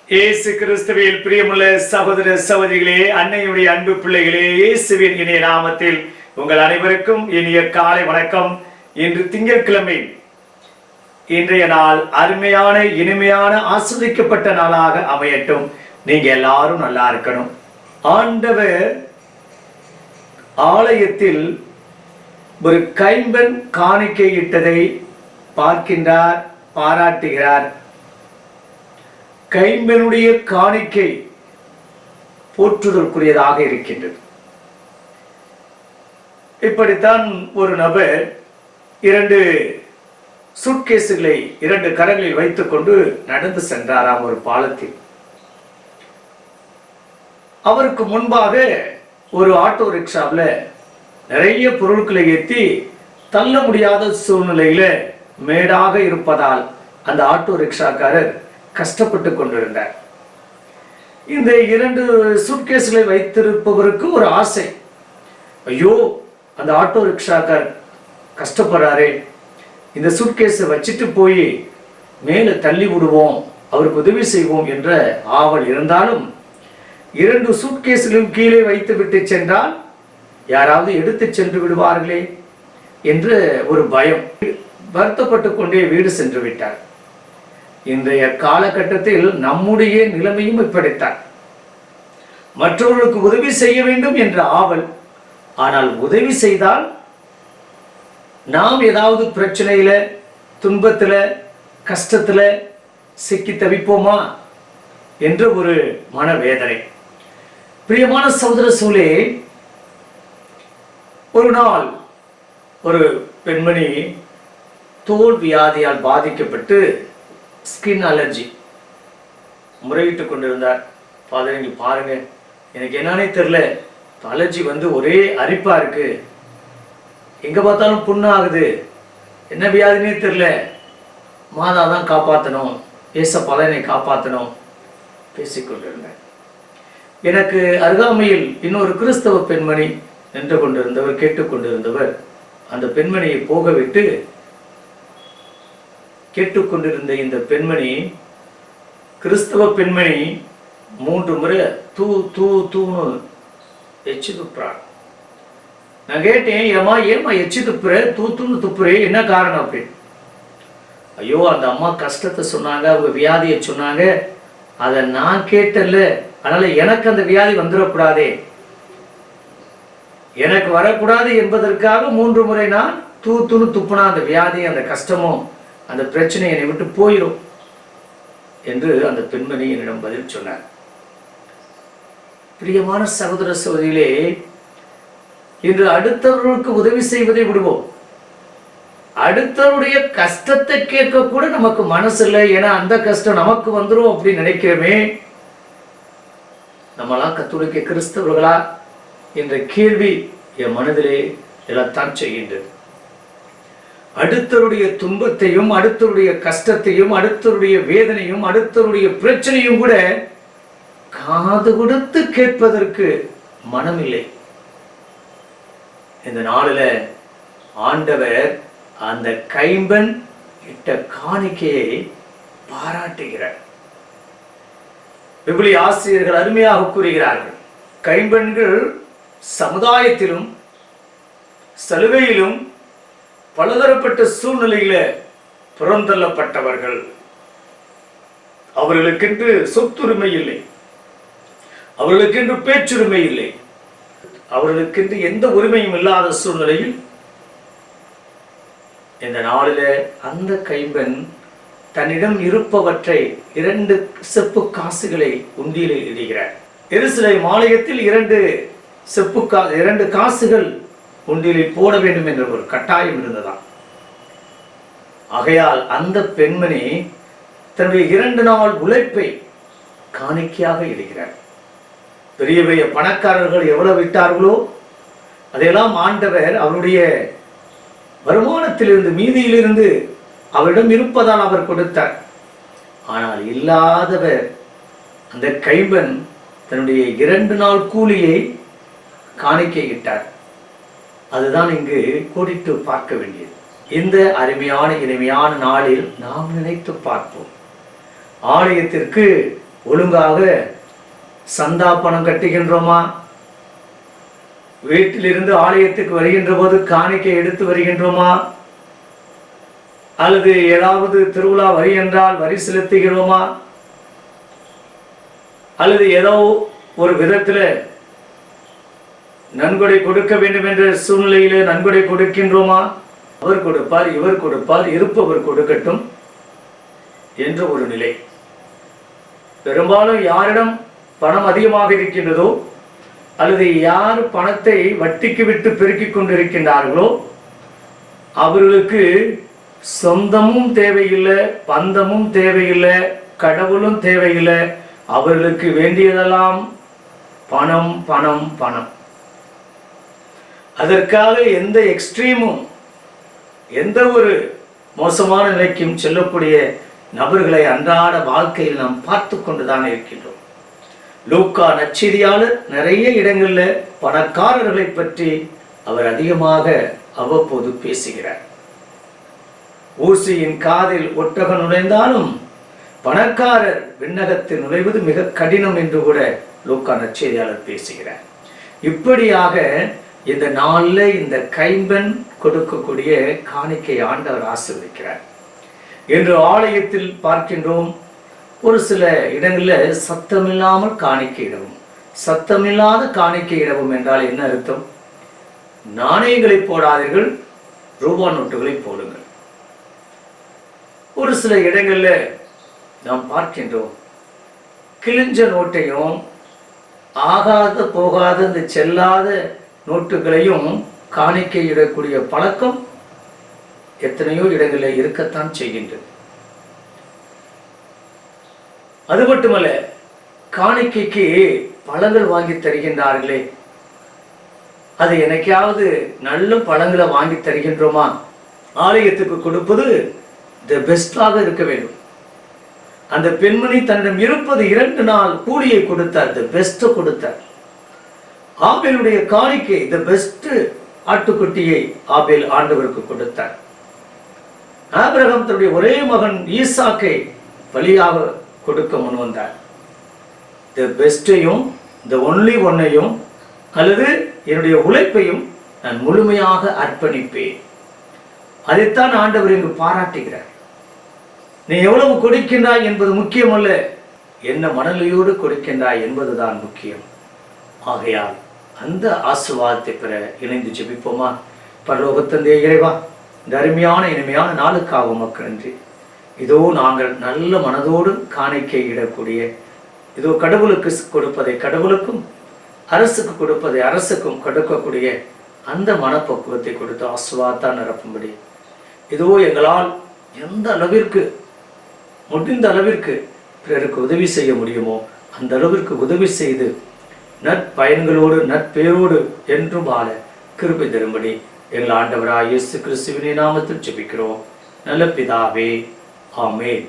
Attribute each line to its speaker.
Speaker 1: இயேசு கிறிஸ்துவில் பிரியமுள்ள சகோதர சகோதரிகளே, அன்னையுடைய அன்பு பிள்ளைகளே, இயேசுவின் இனிய நாமத்தில் உங்கள் அனைவருக்கும் இனிய காலை வணக்கம். இன்று திங்கட்கிழமை. இன்றைய நாள் அருமையான இனிமையான ஆஸ்வதிக்கப்பட்ட நாளாக அமையட்டும். நீங்க எல்லாரும் நல்லா இருக்கணும். ஆண்டவர் ஆலயத்தில் ஒரு கைம்பெண் காணிக்கையிட்டதை பார்க்கின்றார், பாராட்டுகிறார். கைம்பெண்ணுடைய காணிக்கை போற்றுதற்குரியதாக இருக்கின்றது. இப்படித்தான் ஒரு நபர் 2 சூட்கேஸுகளை 2 கரங்களில் வைத்துக் கொண்டு நடந்து சென்றாராம் ஒரு பாலத்தில். அவருக்கு முன்பாக ஒரு ஆட்டோ ரிக்ஷாவில் நிறைய பொருட்களை ஏற்றி தள்ள முடியாத சூழ்நிலையில மேடாக இருப்பதால் அந்த ஆட்டோ ரிக்ஷாக்காரர் கஷ்டப்பட்டு கொண்டிருந்தார். இந்த 2 சூட்கேஸ்களை வைத்திருப்பவருக்கு ஒரு ஆசை, ஐயோ அந்த ஆட்டோ ரிக்ஷாக்கார் கஷ்டப்படுறாரே, இந்த சூட்கேஸை வச்சுட்டு போய் மேலே தள்ளி விடுவோம், அவருக்கு உதவி செய்வோம் என்ற ஆவல் இருந்தாலும் 2 சூட்கேஸ்களும் கீழே வைத்து விட்டு சென்றால் யாராவது எடுத்து சென்று விடுவார்களே என்று ஒரு பயம். வருத்தப்பட்டு கொண்டே வீடு சென்று விட்டார். இன்றைய காலகட்டத்தில் நம்முடைய நிலைமையும் இப்படித்தான். மற்றவர்களுக்கு உதவி செய்ய வேண்டும் என்ற ஆவல், ஆனால் உதவி செய்தால் நாம் ஏதாவது பிரச்சனையில, துன்பத்துல, கஷ்டத்துல சிக்கி தவிப்போமா என்ற ஒரு மனவேதனை. பிரியமான சகோதர சூழலே, ஒரு நாள் ஒரு பெண்மணி தோல் வியாதியால் பாதிக்கப்பட்டு ஸ்கின் அலர்ஜி முறையிட்டு கொண்டிருந்தார். ஃபாதர், இங்கே பாருங்க, எனக்கு என்னன்னே தெரியல, அலர்ஜி ஒரே அரிப்பா இருக்கு, எங்க பார்த்தாலும் புண்ணாகுது, என்ன வியாதினே தெரியல, மாதா தான் காப்பாற்றணும், ஏசப்பா என்னை காப்பாற்றணும் பேசிக்கொண்டிருந்தேன். எனக்கு அருகாமையில் இன்னொரு கிறிஸ்தவ பெண்மணி நின்று கொண்டிருந்தவர், கேட்டுக்கொண்டிருந்தவர் அந்த பெண்மணியை போக விட்டு கேட்டுக்கொண்டிருந்த இந்த பெண்மணி, கிறிஸ்தவ பெண்மணி 3 முறை தூ தூ தூன்னு எச்சு துப்புறாள். நான் கேட்டேன், ஏமா எச்சு துப்புற, தூத்துன்னு துப்புறே, என்ன காரணம் அப்படின்னு. ஐயோ அந்த அம்மா கஷ்டத்தை சொன்னாங்க, அவங்க வியாதியை சொன்னாங்க, அதை நான் கேட்டல, அதனால எனக்கு அந்த வியாதி வந்துடக்கூடாதே, எனக்கு வரக்கூடாது என்பதற்காக 3 முறை நான் தூத்துன்னு துப்புனா அந்த வியாதி, அந்த கஷ்டமும் அந்த பிரச்சனை என்னை விட்டு போயிடும் என்று அந்த பெண்மணி என்னிடம் பதில் சொன்னார். பிரியமான சகோதர சகோதரிகளே, இன்று அடுத்தவர்களுக்கு உதவி செய்வதை விடுவோம், அடுத்தவருடைய கஷ்டத்தை கேட்க கூட நமக்கு மனசு இல்லை, ஏன்னா அந்த கஷ்டம் நமக்கு வந்துடும் அப்படின்னு நினைக்கிறோமே. நம்மளாம் கத்தோலிக்க கிறிஸ்தவர்களா என்ற கேள்வி என் மனதிலே எழத்தான் செய்கின்றது. அடுத்தருடைய துன்பத்தையும், அடுத்தருடைய கஷ்டத்தையும், அடுத்தருடைய வேதனையும், அடுத்தருடைய பிரச்சனையும் கூட காது கொடுத்து கேட்பதற்கு மனமில்லை. இந்த நாளில ஆண்டவர் அந்த கைம்பெண் இட்ட காணிக்கையை பாராட்டுகிறார். விபிலிய ஆசிரியர்கள் அருமையாக கூறுகிறார்கள், கைம்பெண்கள் சமுதாயத்திலும் சலுகையிலும் பலதரப்பட்ட சூழ்நிலையில புறந்தள்ளப்பட்டவர்கள். அவர்களுக்கென்று சொத்துரிமை இல்லை, அவர்களுக்கென்று பேச்சுரிமை இல்லை, அவர்களுக்கென்று எந்த உரிமையும் இல்லாத சூழ்நிலையில் இந்த நாளில அந்த கைம்பெண் தன்னிடம் இருப்பவற்றை 2 செப்பு காசுகளை உண்டியிலே இடுகிறார். எருசலேம் ஆலயத்தில் 2 காசுகள் உண்டியலில் போட வேண்டும் என்ற ஒரு கட்டாயம் இருந்ததாம். ஆகையால் அந்த பெண்மணி தன்னுடைய 2 நாள் உழைப்பை காணிக்கையாக இடுகிறார். பெரிய பெரிய பணக்காரர்கள் எவ்வளவு விட்டார்களோ அதையெல்லாம் ஆண்டவர் அவருடைய வருமானத்திலிருந்து, மீதியிலிருந்து அவரிடம் இருப்பதால் அவர் கொடுத்தார். ஆனால் இல்லாதவர் அந்த கைம்பெண் தன்னுடைய 2 நாள் கூலியை காணிக்கை இட்டார். அதுதான் இங்கு கோடிட்டு பார்க்க வேண்டியது. இந்த அருமையான இனிமையான நாளில் நாம் நினைத்து பார்ப்போம். ஆலயத்திற்கு ஒழுங்காக சந்தா பணம் கட்டுகின்றோமா? வீட்டிலிருந்து ஆலயத்துக்கு வருகின்ற போது காணிக்கை எடுத்து வருகின்றோமா? அல்லது ஏதாவது திருவிழா வரி என்றால் வரி செலுத்துகிறோமா? அல்லது ஏதோ ஒரு விதத்தில் நன்கொடை கொடுக்க வேண்டும் என்ற சூழ்நிலையில நன்கொடை கொடுக்கின்றோமா? அவர் கொடுப்பார், இவர் கொடுப்பார், இருப்பவர் கொடுக்கட்டும் என்ற ஒரு நிலை. பெரும்பாலும் யாரிடம் பணம் அதிகமாக இருக்கின்றதோ அல்லது யார் பணத்தை வட்டிக்கு விட்டு பெருக்கிக் கொண்டிருக்கின்றார்களோ அவர்களுக்கு சொந்தமும் தேவையில்லை, பந்தமும் தேவையில்லை, கடவுளும் தேவையில்லை. அவர்களுக்கு வேண்டியதெல்லாம் பணம் பணம் பணம். அதற்காக எந்த எக்ஸ்ட்ரீமும் எந்த ஒரு மோசமான நிலைக்கும் செல்லக்கூடிய நபர்களை அன்றாட வாழ்க்கையில் நாம் பார்த்து கொண்டுதான் இருக்கின்றோம். லூக்கா நற்செய்தியாளர் நிறைய இடங்கள்ல பணக்காரர்களை பற்றி அவர் அதிகமாக அவ்வப்போது பேசுகிறார். ஊசியின் காதில் ஒட்டகம் நுழைந்தாலும் பணக்காரர் விண்ணகத்தில் நுழைவது மிக கடினம் என்று கூட லூக்கா நற்செய்தியாளர் பேசுகிறார். இப்படியாக இந்த நாளில் இந்த கைம்பெண் கொடுக்கக்கூடிய காணிக்கை ஆண்டவர் ஆசீர்வதிக்கிறார் என்று ஆலயத்தில் பார்க்கின்றோம். ஒரு சில இடங்களில் சத்தமில்லாமல் காணிக்கையிடவும். சத்தமில்லாத காணிக்கையிடவும் என்றால் என்ன அர்த்தம்? நாணயங்களை போடாதீர்கள், ரூபா நோட்டுகளை போடுங்கள். ஒரு சில இடங்கள்ல நாம் பார்க்கின்றோம், கிழிஞ்ச நோட்டையும் ஆகாத போகாத இந்த செல்லாத நோட்டுகளையும் காணிக்கையிடக்கூடிய பழக்கம் எத்தனையோ இடங்களில் இருக்கத்தான் செய்கின்றது. அது மட்டுமல்ல, காணிக்கைக்கு பழங்கள் வாங்கி தருகின்றார்களே, அது எனக்காவது நல்ல பழங்களை வாங்கி தருகின்றோமா? ஆலயத்துக்கு கொடுப்பது தி பெஸ்டாக இருக்க வேண்டும். அந்த பெண்மணி தன்னிடம் இருப்பது 2 நாள் கூலியை கொடுத்தார், தி பெஸ்ட் கொடுத்தார். ஆபேலுடைய காணிக்கை தி பெஸ்ட் ஆட்டுக்குட்டியை ஆபேல் ஆண்டவருக்கு கொடுத்தார். ஆபிரகாம் தன்னுடைய ஒரே மகன் ஈசாக்கை பலியாக கொடுக்க முன் வந்தார். தி பெஸ்டையும் தி ஒன்லி ஒன்னையும் அல்லது என்னுடைய உழைப்பையும் நான் முழுமையாக அர்ப்பணிப்பேன். அதைத்தான் ஆண்டவர் இங்கு பாராட்டுகிறார். நீ எவ்வளவு கொடுக்கின்றாய் என்பது முக்கியமல்ல, என்ன மனநிலையோடு கொடுக்கின்றாய் என்பதுதான் முக்கியம். ஆகையால் அந்த ஆசீர்வாதத்தை பெற இணைந்து ஜெபிப்போமா? பரலோகத்தந்தையே இறைவா, இந்த அருமையான இனிமையான நாளுக்காக உமக்கு நன்றி. இதோ நாங்கள் நல்ல மனதோடு காணிக்கை இடக்கூடிய, இதோ கடவுளுக்கு கொடுப்பதை கடவுளுக்கும் அரசுக்கு கொடுப்பதை அரசுக்கும் கொடுக்கக்கூடிய அந்த மனப்பக்குவத்தை கொடுத்து ஆசீர்வாதத்தால் நிரப்பும்படி இதோ எங்களால் எந்த அளவிற்கு முடிந்த அளவிற்கு பிறருக்கு உதவி செய்ய முடியுமோ அந்த அளவிற்கு உதவி செய்து நற்பயன்களோடு நற்பேரோடு என்றும் வாழ கிருபை தரும்படி எங்கள் ஆண்டவராகிய இயேசு கிறிஸ்துவின் நாமத்தில் ஜெபிக்கிறோம் நல்ல பிதாவே. ஆமென்.